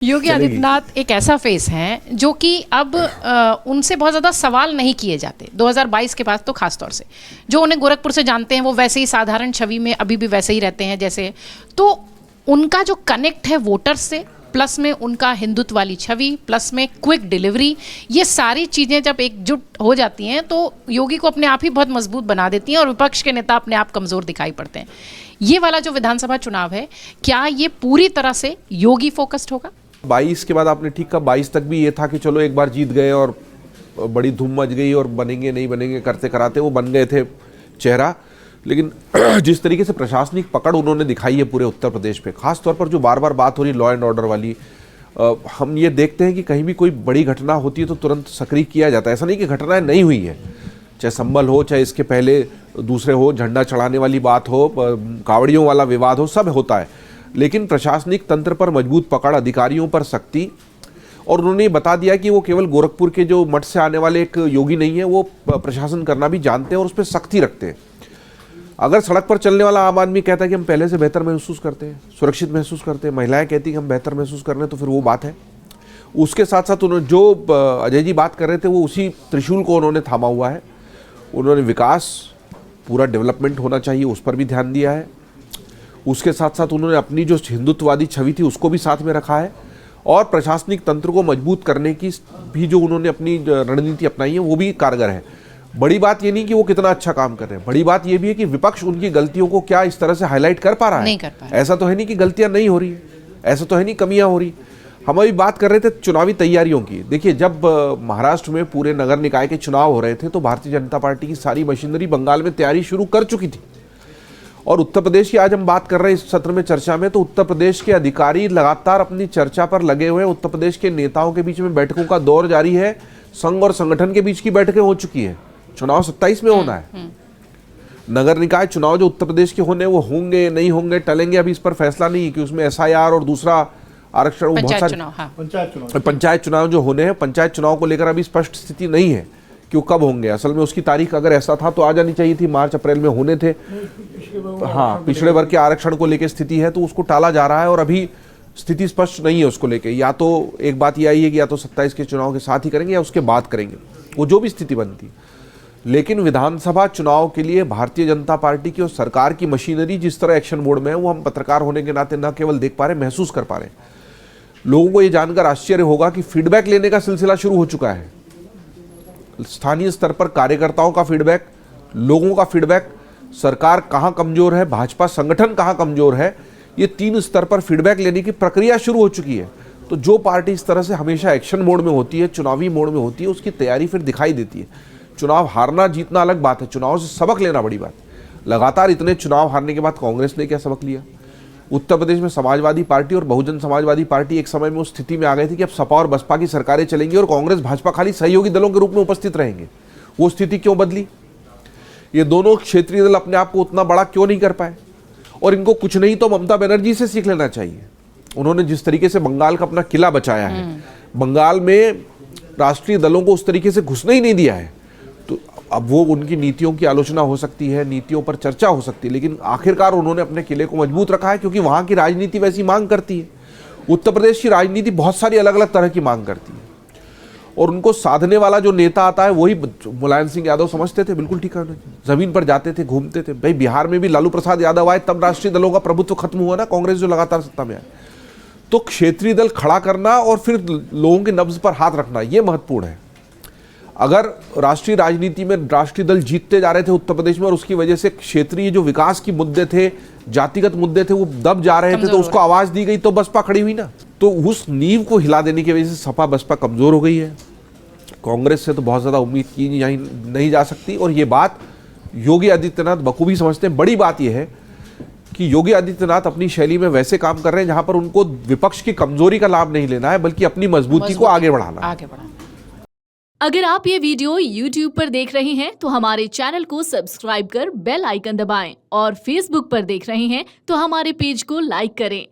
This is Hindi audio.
योगी आदित्यनाथ एक ऐसा फेस हैं जो कि अब उनसे बहुत ज़्यादा सवाल नहीं किए जाते 2022 के बाद तो खास तौर से। जो उन्हें गोरखपुर से जानते हैं वो वैसे ही साधारण छवि में अभी भी वैसे ही रहते हैं जैसे। तो उनका जो कनेक्ट है वोटर्स से, प्लस में उनका हिंदुत्व वाली छवि, प्लस में क्विक डिलीवरी, ये सारी चीज़ें जब एकजुट हो जाती हैं तो योगी को अपने आप ही बहुत मजबूत बना देती हैं और विपक्ष के नेता अपने आप कमज़ोर दिखाई पड़ते हैं। ये वाला जो विधानसभा चुनाव है, क्या ये पूरी तरह से योगी फोकस्ड होगा? 22 के बाद आपने ठीक कहा, 22 तक भी ये था कि चलो एक बार जीत गए और बड़ी धूम मच गई और बनेंगे नहीं बनेंगे करते कराते वो बन गए थे चेहरा। लेकिन जिस तरीके से प्रशासनिक पकड़ उन्होंने दिखाई है पूरे उत्तर प्रदेश पे, खास तौर पर जो बार बार बात हो रही लॉ एंड ऑर्डर वाली, हम ये देखते हैं कि कहीं भी कोई बड़ी घटना होती है तो तुरंत सक्रिय किया जाता है। ऐसा नहीं कि घटनाएं नहीं हुई है, चाहे संभल हो, चाहे इसके पहले दूसरे हो, झंडा चढ़ाने वाली बात हो, कावड़ियों वाला विवाद हो, सब होता है। लेकिन प्रशासनिक तंत्र पर मजबूत पकड़, अधिकारियों पर सख्ती, और उन्होंने बता दिया कि वो केवल गोरखपुर के जो मठ से आने वाले एक योगी नहीं है, वो प्रशासन करना भी जानते हैं और उस पर सख्ती रखते हैं। अगर सड़क पर चलने वाला आम आदमी कहता है कि हम पहले से बेहतर महसूस करते हैं, सुरक्षित महसूस करते हैं, महिलाएं कहती हैं कि हम बेहतर महसूस कर रहे हैं, तो फिर वो बात है। उसके साथ साथ उन्होंने जो अजय जी बात कर रहे थे वो उसी त्रिशूल को उन्होंने थामा हुआ है। उन्होंने विकास, पूरा डेवलपमेंट होना चाहिए, उस पर भी ध्यान दिया है। उसके साथ साथ उन्होंने अपनी जो हिंदुत्ववादी छवि थी उसको भी साथ में रखा है, और प्रशासनिक तंत्र को मजबूत करने की भी जो उन्होंने अपनी रणनीति अपनाई है वो भी कारगर है। बड़ी बात ये नहीं कि वो कितना अच्छा काम कर रहे हैं, बड़ी बात ये भी है कि विपक्ष उनकी गलतियों को क्या इस तरह से हाईलाइट कर पा रहा है। नहीं कर पा रहा। ऐसा तो है नहीं कि गलतियां नहीं हो रही है, ऐसा तो है नहीं कमियां हो रही। हम अभी बात कर रहे थे चुनावी तैयारियों की। देखिए, जब महाराष्ट्र में पूरे नगर निकाय के चुनाव हो रहे थे तो भारतीय जनता पार्टी की सारी मशीनरी बंगाल में तैयारी शुरू कर चुकी थी। और उत्तर प्रदेश की आज हम बात कर रहे हैं इस सत्र में चर्चा में, तो उत्तर प्रदेश के अधिकारी लगातार अपनी चर्चा पर लगे हुए हैं। उत्तर प्रदेश के नेताओं के बीच में बैठकों का दौर जारी है, संघ और संगठन के बीच की बैठकें हो चुकी हैं। चुनाव 27 में होना है। नगर निकाय चुनाव जो उत्तर प्रदेश के होने, वो होंगे नहीं होंगे, टलेंगे, अभी इस पर फैसला नहीं है कि उसमें SIR और दूसरा आरक्षण, पंचायत चुनाव जो होने हैं, पंचायत चुनाव को लेकर अभी स्पष्ट स्थिति नहीं है कि वो कब होंगे। असल में उसकी तारीख अगर ऐसा था तो आ जानी चाहिए थी, मार्च अप्रैल में होने थे। हाँ, पिछड़े वर्ग के आरक्षण को लेकर स्थिति है तो उसको टाला जा रहा है और अभी स्थिति स्पष्ट नहीं है उसको लेके। या तो एक बात ये आई है कि या तो 27 के चुनाव के साथ ही करेंगे या उसके बाद करेंगे, वो जो भी स्थिति बनती। लेकिन विधानसभा चुनाव के लिए भारतीय जनता पार्टी की और सरकार की मशीनरी जिस तरह एक्शन मोड में है, वो हम पत्रकार होने के नाते न केवल देख पा रहे, महसूस कर पा रहे हैं। लोगों को ये जानकर आश्चर्य होगा कि फीडबैक लेने का सिलसिला शुरू हो चुका है। स्थानीय स्तर पर कार्यकर्ताओं का फीडबैक, लोगों का फीडबैक, सरकार कहां कमजोर है, भाजपा संगठन कहां कमजोर है, ये 3 स्तर पर फीडबैक लेने की प्रक्रिया शुरू हो चुकी है। तो जो पार्टी इस तरह से हमेशा एक्शन मोड में होती है, चुनावी मोड में होती है, उसकी तैयारी फिर दिखाई देती है। चुनाव हारना जीतना अलग बात है, चुनाव से सबक लेना बड़ी बात है। लगातार इतने चुनाव हारने के बाद कांग्रेस ने क्या सबक लिया? उत्तर प्रदेश में समाजवादी पार्टी और बहुजन समाजवादी पार्टी एक समय में उस स्थिति में आ गई थी कि अब सपा और बसपा की सरकारें चलेंगी और कांग्रेस भाजपा खाली सहयोगी दलों के रूप में उपस्थित रहेंगे। वो स्थिति क्यों बदली? ये दोनों क्षेत्रीय दल अपने आप को उतना बड़ा क्यों नहीं कर पाए? और इनको कुछ नहीं तो ममता बनर्जी से सीख लेना चाहिए। उन्होंने जिस तरीके से बंगाल का अपना किला बचाया है, बंगाल में राष्ट्रीय दलों को उस तरीके से घुसने ही नहीं दिया है, तो अब वो उनकी नीतियों की आलोचना हो सकती है, नीतियों पर चर्चा हो सकती है, लेकिन आखिरकार उन्होंने अपने किले को मजबूत रखा है क्योंकि वहां की राजनीति वैसी मांग करती है। उत्तर प्रदेश की राजनीति बहुत सारी अलग अलग तरह की मांग करती है और उनको साधने वाला जो नेता आता है वही मुलायम सिंह यादव समझते थे। बिल्कुल ठीक है, जमीन पर जाते थे, घूमते थे। भाई, बिहार में भी लालू प्रसाद यादव आए तब राष्ट्रीय दलों का प्रभुत्व खत्म हुआ ना, कांग्रेस जो लगातार सत्ता में आए। तो क्षेत्रीय दल खड़ा करना और फिर लोगों के नब्ज पर हाथ रखना, ये महत्वपूर्ण है। अगर राष्ट्रीय राजनीति में राष्ट्रीय दल जीतते जा रहे थे उत्तर प्रदेश में और उसकी वजह से क्षेत्रीय जो विकास की मुद्दे थे, जातिगत मुद्दे थे, वो दब जा रहे थे, तो उसको आवाज दी गई तो बसपा खड़ी हुई ना। तो उस नींव को हिला देने की वजह से सपा बसपा कमजोर हो गई है। कांग्रेस से तो बहुत ज्यादा उम्मीद की नहीं जा सकती, और ये बात योगी आदित्यनाथ बखूबी समझते हैं। बड़ी बात यह है कि योगी आदित्यनाथ अपनी शैली में वैसे काम कर रहे हैं जहां पर उनको विपक्ष की कमजोरी का लाभ नहीं लेना है, बल्कि अपनी मजबूती को आगे बढ़ाना है। अगर आप ये वीडियो YouTube पर देख रहे हैं तो हमारे चैनल को सब्सक्राइब कर बेल आइकन दबाएं, और Facebook पर देख रहे हैं तो हमारे पेज को लाइक करें।